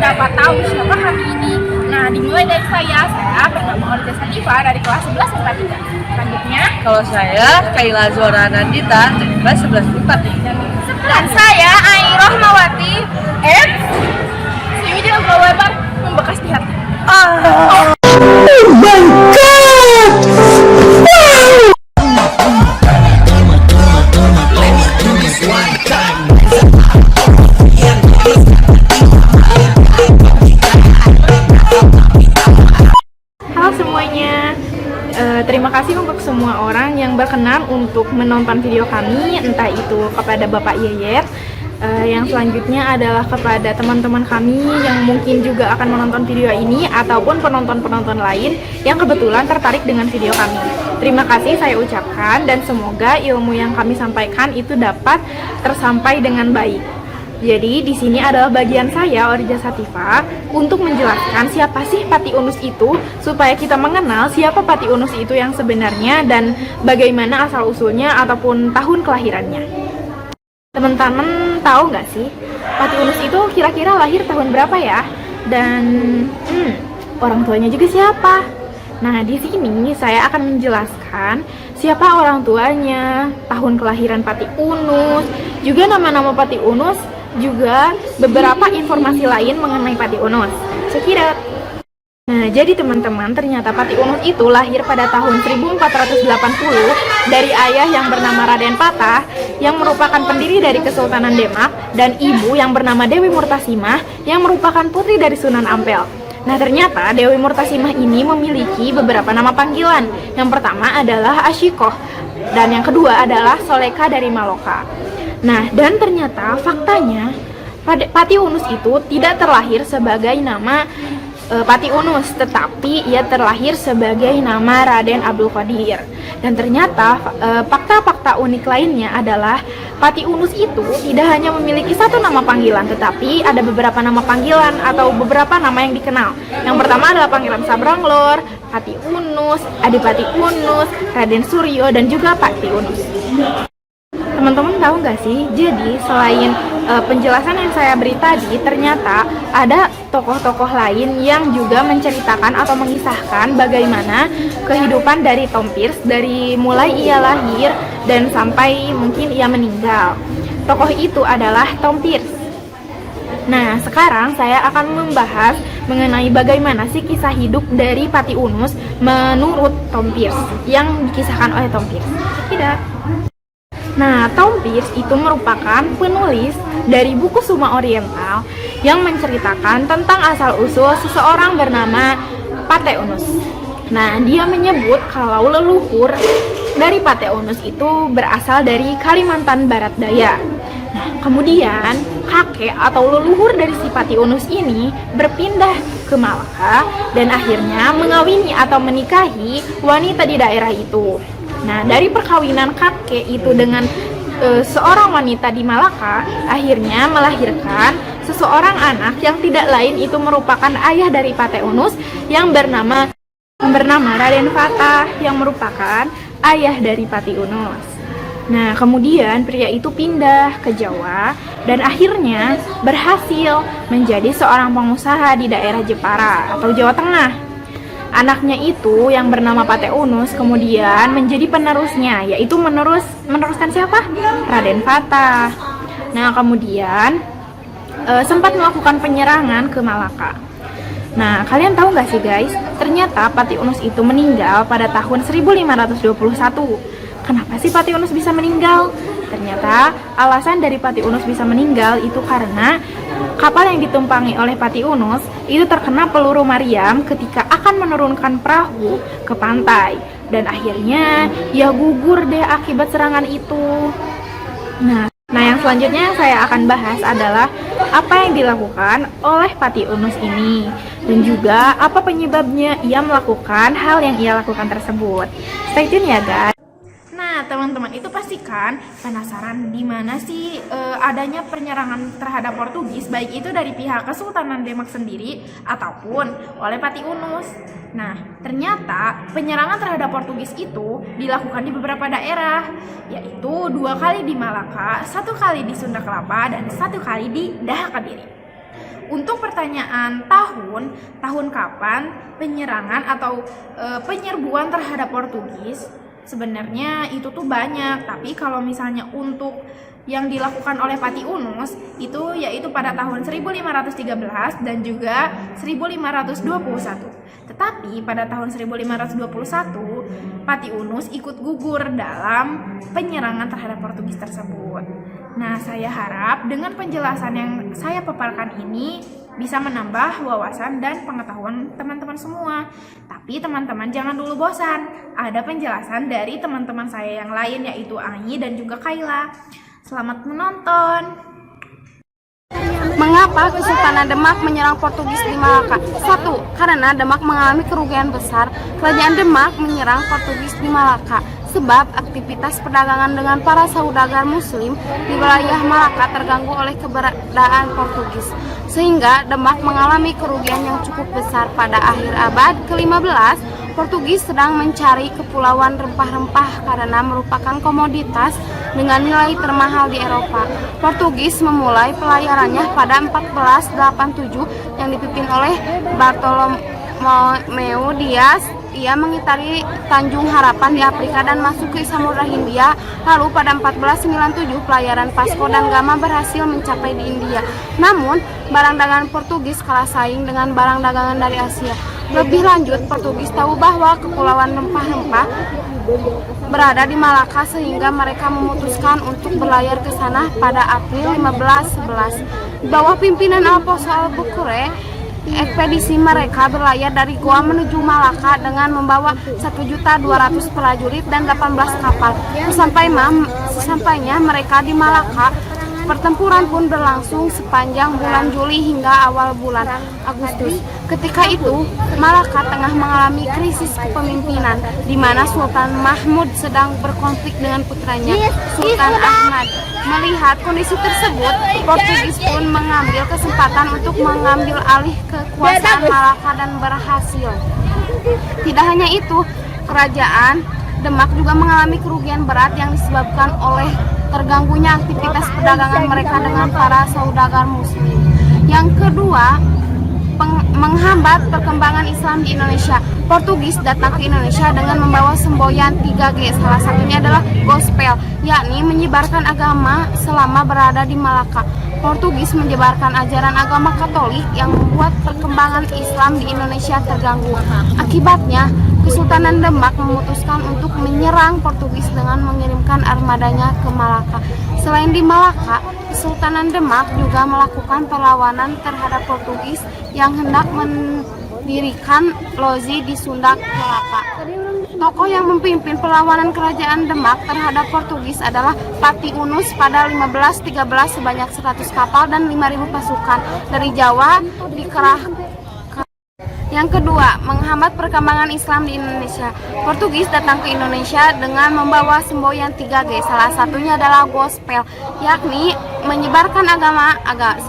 siapa tahu siapa kami ini. Nah, dimulai dari saya bernama Olga Sativa dari kelas 11 IPA 3. Selanjutnya, Kalau saya Kaila Zora Nandita dari kelas 11 IPA 3. dan saya Ai Rohmawati. Senyumnya jangan terlalu lebar, membekas di hati. Halo semuanya, terima kasih untuk semua orang yang berkenan untuk menonton video kami, entah itu kepada Bapak Yeyet, yang selanjutnya adalah kepada teman-teman kami yang mungkin juga akan menonton video ini, ataupun penonton-penonton lain yang kebetulan tertarik dengan video kami. Terima kasih saya ucapkan, dan semoga ilmu yang kami sampaikan itu dapat tersampai dengan baik. Jadi di sini adalah bagian saya, Orja Sativa, untuk menjelaskan siapa sih Pati Unus itu, supaya kita mengenal siapa Pati Unus itu yang sebenarnya dan bagaimana asal-usulnya ataupun tahun kelahirannya. Teman-teman tahu nggak sih, Pati Unus itu kira-kira lahir tahun berapa ya? Dan orang tuanya juga siapa? Nah, di sini saya akan menjelaskan siapa orang tuanya, tahun kelahiran Pati Unus, juga nama-nama Pati Unus, juga beberapa informasi lain mengenai Pati Unus. Check it out. Nah, jadi teman-teman, ternyata Pati Unus itu lahir pada tahun 1480 dari ayah yang bernama Raden Patah, yang merupakan pendiri dari Kesultanan Demak, dan ibu yang bernama Dewi Murtasimah, yang merupakan putri dari Sunan Ampel. Nah, ternyata Dewi Murtasimah ini memiliki beberapa nama panggilan. Yang pertama adalah Asyikoh, dan yang kedua adalah Soleka dari Maloka. Nah, dan ternyata faktanya Pati Unus itu tidak terlahir sebagai nama Pati Unus, tetapi ia terlahir sebagai nama Raden Abdul Qadir. Dan ternyata fakta-fakta unik lainnya adalah Pati Unus itu tidak hanya memiliki satu nama panggilan, tetapi ada beberapa nama panggilan atau beberapa nama yang dikenal. Yang pertama adalah panggilan Sabranglor, Pati Unus, Adipati Unus, Raden Suryo, dan juga Pati Unus. Teman-teman tahu nggak sih, jadi selain penjelasan yang saya beri tadi, ternyata ada tokoh-tokoh lain yang juga menceritakan atau mengisahkan bagaimana kehidupan dari Tom Pierce dari mulai ia lahir dan sampai mungkin ia meninggal. Tokoh itu adalah Tom Pierce. Nah, sekarang saya akan membahas mengenai bagaimana sih kisah hidup dari Pati Unus menurut Tom Pierce yang dikisahkan oleh Tom Pierce. Tidak. Nah, Tom Pierce itu merupakan penulis dari buku Suma Oriental yang menceritakan tentang asal-usul seseorang bernama Pati Unus. Nah, dia menyebut kalau leluhur dari Pati Unus itu berasal dari Kalimantan Barat Daya. Nah, kemudian kakek atau leluhur dari si Pati Unus ini berpindah ke Malaka dan akhirnya mengawini atau menikahi wanita di daerah itu. Nah, dari perkawinan kakek itu dengan seorang wanita di Malaka, akhirnya melahirkan seseorang anak yang tidak lain itu merupakan ayah dari Pati Unus yang bernama Raden Patah, yang merupakan ayah dari Pati Unus. Nah, kemudian pria itu pindah ke Jawa dan akhirnya berhasil menjadi seorang pengusaha di daerah Jepara atau Jawa Tengah. Anaknya itu yang bernama Pati Unus kemudian menjadi penerusnya, yaitu meneruskan siapa? Raden Patah. Nah, kemudian sempat melakukan penyerangan ke Malaka. Nah, kalian tahu nggak sih guys, ternyata Pati Unus itu meninggal pada tahun 1521. Kenapa sih Pati Unus bisa meninggal? Ternyata alasan dari Pati Unus bisa meninggal itu karena kapal yang ditumpangi oleh Pati Unus itu terkena peluru Mariam ketika akan menurunkan perahu ke pantai, dan akhirnya ia gugur deh akibat serangan itu. Nah, yang selanjutnya yang saya akan bahas adalah apa yang dilakukan oleh Pati Unus ini dan juga apa penyebabnya ia melakukan hal yang ia lakukan tersebut. Stay tune ya guys. Nah, teman-teman itu pastikan penasaran di mana sih adanya penyerangan terhadap Portugis, baik itu dari pihak Kesultanan Demak sendiri ataupun oleh Pati Unus. Nah, ternyata penyerangan terhadap Portugis itu dilakukan di beberapa daerah, yaitu 2 kali di Malaka, 1 kali di Sunda Kelapa, dan 1 kali di Daha Kadiri. Untuk pertanyaan tahun kapan penyerangan atau penyerbuan terhadap Portugis, sebenarnya itu tuh banyak, tapi kalau misalnya untuk yang dilakukan oleh Pati Unus itu yaitu pada tahun 1513 dan juga 1521. Tetapi pada tahun 1521 Pati Unus ikut gugur dalam penyerangan terhadap Portugis tersebut. Nah, saya harap dengan penjelasan yang saya paparkan ini bisa menambah wawasan dan pengetahuan teman-teman semua. Tapi teman-teman jangan dulu bosan. Ada penjelasan dari teman-teman saya yang lain yaitu Angi dan juga Kayla. Selamat menonton. Mengapa Kesultanan Demak menyerang Portugis di Malaka? 1. Karena Demak mengalami kerugian besar. Kerajaan Demak menyerang Portugis di Malaka sebab aktivitas perdagangan dengan para saudagar muslim di wilayah Malaka terganggu oleh keberadaan Portugis, sehingga Demak mengalami kerugian yang cukup besar. Pada akhir abad ke-15, Portugis sedang mencari kepulauan rempah-rempah karena merupakan komoditas dengan nilai termahal di Eropa. Portugis memulai pelayarannya pada 1487 yang dipimpin oleh Bartolomeu Dias. Ia mengitari Tanjung Harapan di Afrika dan masuk ke Samudra Hindia. Lalu pada 1497 pelayaran Vasco da Gama berhasil mencapai di India. Namun, barang dagangan Portugis kalah saing dengan barang dagangan dari Asia. Lebih lanjut, Portugis tahu bahwa kepulauan rempah-rempah berada di Malaka sehingga mereka memutuskan untuk berlayar ke sana pada April 1511. Di bawah pimpinan Alfonso Albuquerque, ekspedisi mereka berlayar dari Goa menuju Malaka dengan membawa 1.200 prajurit dan 18 kapal. Sesampainya mereka di Malaka, pertempuran pun berlangsung sepanjang bulan Juli hingga awal bulan Agustus. Ketika itu, Malaka tengah mengalami krisis kepemimpinan, di mana Sultan Mahmud sedang berkonflik dengan putranya, Sultan Ahmad. Melihat kondisi tersebut, Portugis pun mengambil kesempatan untuk mengambil alih kekuasaan Malaka dan berhasil. Tidak hanya itu, kerajaan Demak juga mengalami kerugian berat yang disebabkan oleh terganggunya aktivitas perdagangan mereka dengan para saudagar muslim. Yang kedua, menghambat perkembangan Islam di Indonesia. Portugis datang ke Indonesia dengan membawa semboyan 3G, salah satunya adalah gospel, yakni menyebarkan agama selama berada di Malaka. Portugis menyebarkan ajaran agama Katolik yang membuat perkembangan Islam di Indonesia terganggu. Akibatnya, Kesultanan Demak memutuskan untuk menyerang Portugis dengan mengirimkan armadanya ke Malaka. Selain di Malaka, Kesultanan Demak juga melakukan perlawanan terhadap Portugis yang hendak mendirikan loji di Sunda Kelapa. Tokoh yang memimpin perlawanan kerajaan Demak terhadap Portugis adalah Pati Unus pada 1513 sebanyak 100 kapal dan 5.000 pasukan dari Jawa dikerahkan. Yang kedua, menghambat perkembangan Islam di Indonesia. Portugis datang ke Indonesia dengan membawa semboyan 3G, salah satunya adalah gospel, yakni menyebarkan agama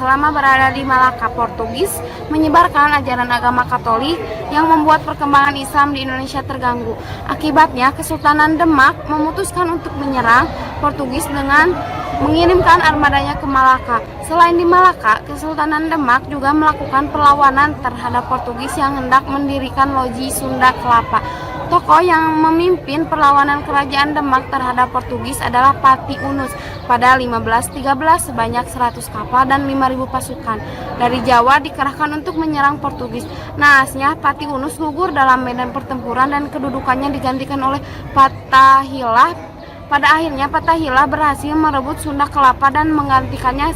selama berada di Malaka. Portugis menyebarkan ajaran agama Katolik yang membuat perkembangan Islam di Indonesia terganggu. Akibatnya, Kesultanan Demak memutuskan untuk menyerang Portugis dengan mengirimkan armadanya ke Malaka. Selain di Malaka, Kesultanan Demak juga melakukan perlawanan terhadap Portugis yang hendak mendirikan loji Sunda Kelapa. Tokoh yang memimpin perlawanan kerajaan Demak terhadap Portugis adalah Pati Unus pada 1513 sebanyak 100 kapal dan 5.000 pasukan dari Jawa dikerahkan untuk menyerang Portugis. Naasnya, Pati Unus gugur dalam medan pertempuran dan kedudukannya digantikan oleh Fathahillah. Pada akhirnya Fathahillah berhasil merebut Sunda Kelapa dan menggantikannya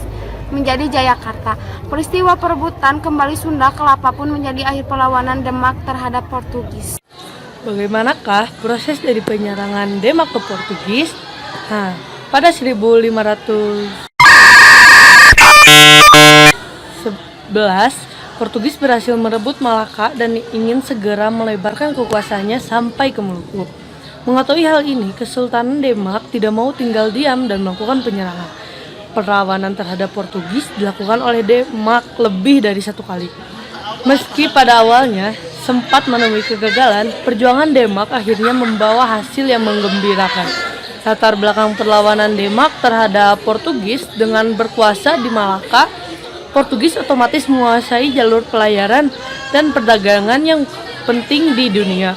menjadi Jayakarta. Peristiwa perebutan kembali Sunda Kelapa pun menjadi akhir perlawanan Demak terhadap Portugis. Bagaimanakah proses dari penyerangan Demak ke Portugis? Pada 1511, Portugis berhasil merebut Malaka dan ingin segera melebarkan kekuasaannya sampai ke Maluku. Mengetahui hal ini, Kesultanan Demak tidak mau tinggal diam dan melakukan penyerangan. Perlawanan terhadap Portugis dilakukan oleh Demak lebih dari satu kali. Meski pada awalnya sempat menemui kegagalan, perjuangan Demak akhirnya membawa hasil yang menggembirakan. Latar belakang perlawanan Demak terhadap Portugis dengan berkuasa di Malaka Portugis otomatis menguasai jalur pelayaran dan perdagangan yang penting di dunia.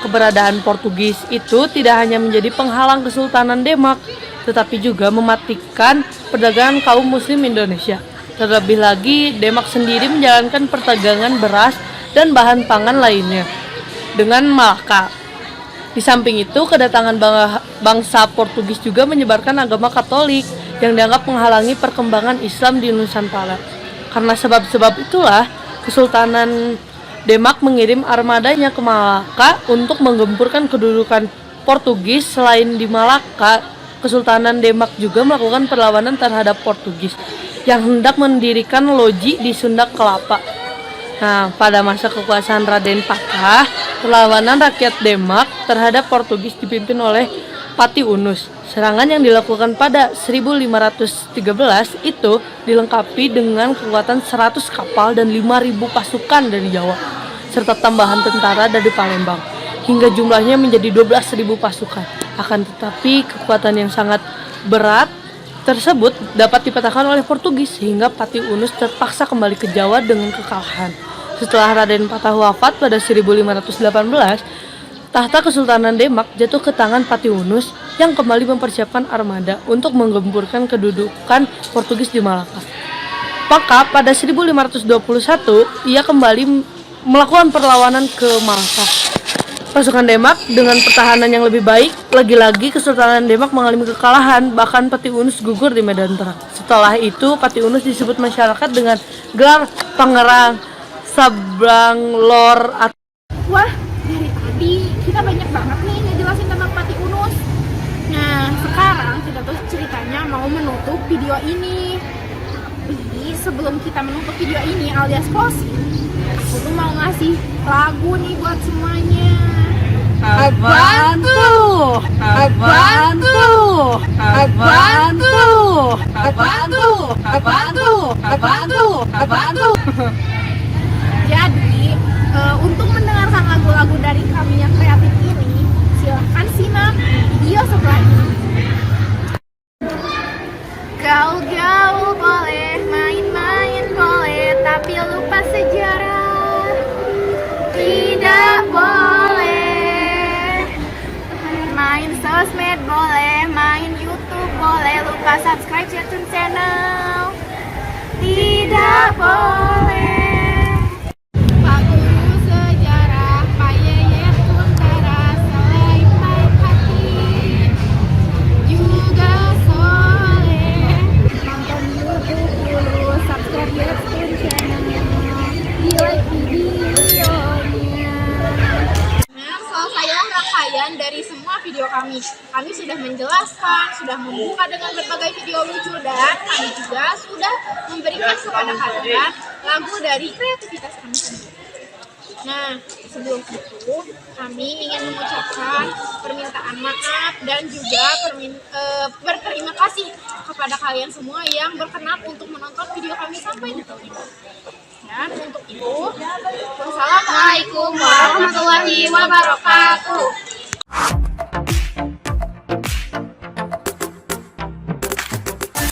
Keberadaan Portugis itu tidak hanya menjadi penghalang Kesultanan Demak, tetapi juga mematikan perdagangan kaum muslim Indonesia. Terlebih lagi, Demak sendiri menjalankan perdagangan beras dan bahan pangan lainnya dengan Malaka. Di samping itu, kedatangan bangsa Portugis juga menyebarkan agama Katolik yang dianggap menghalangi perkembangan Islam di Nusantara. Karena sebab-sebab itulah, Kesultanan Demak mengirim armadanya ke Malaka untuk menggempurkan kedudukan Portugis. Selain di Malaka, Kesultanan Demak juga melakukan perlawanan terhadap Portugis yang hendak mendirikan loji di Sunda Kelapa. Nah, pada masa kekuasaan Raden Patah, perlawanan rakyat Demak terhadap Portugis dipimpin oleh Pati Unus. Serangan yang dilakukan pada 1513 itu dilengkapi dengan kekuatan 100 kapal dan 5.000 pasukan dari Jawa, serta tambahan tentara dari Palembang, hingga jumlahnya menjadi 12.000 pasukan. Akan tetapi, kekuatan yang sangat berat tersebut dapat dipatahkan oleh Portugis sehingga Pati Unus terpaksa kembali ke Jawa dengan kekalahan. Setelah Raden Patah wafat pada 1518, tahta Kesultanan Demak jatuh ke tangan Pati Unus yang kembali mempersiapkan armada untuk menggempurkan kedudukan Portugis di Malaka. Maka pada 1521 ia kembali melakukan perlawanan ke Malaka. Pasukan Demak dengan pertahanan yang lebih baik, lagi-lagi Kesultanan Demak mengalami kekalahan, bahkan Pati Unus gugur di medan perang. Setelah itu, Pati Unus disebut masyarakat dengan gelar Pangerang Sabranglor. Wah, dari tadi kita banyak banget nih ngejelasin tentang Pati Unus. Nah, sekarang kita tuh ceritanya mau menutup video ini. Jadi sebelum kita menutup video ini alias closing, aku tuh mau ngasih lagu nih buat semuanya. Apaan tuh? Apaan tuh? Apaan tuh? Apaan tuh? Apaan tuh? Apaan tuh? Apaan tuh? Jadi, untuk mendengarkan lagu-lagu dari kami yang kreatif ini, silahkan simak video setelah ini. Gaul-gaul boleh, main-main boleh, tapi lupa sejarah tidak boleh. Main sosmed boleh, main YouTube boleh, lupa subscribe YouTube channel tidak boleh. Pak Guru sejarah, Pak Yeyet Kuntara, selain baik hati juga soleh. Nonton YouTube dulu, subscribe YouTube channel, di like videonya. Nah, selesailah rangkaian dari semua video kami. Kami sudah menjelaskan, sudah membuka dengan berbagai video lucu, dan kami juga sudah memberikan kepada kalian lagu dari kreativitas kami sendiri. Nah, sebelum itu kami ingin mengucapkan permintaan maaf dan juga berterima kasih kepada kalian semua yang berkenan untuk menonton video kami sampai detik ini. Dan untuk itu, wassalamualaikum warahmatullahi wabarakatuh.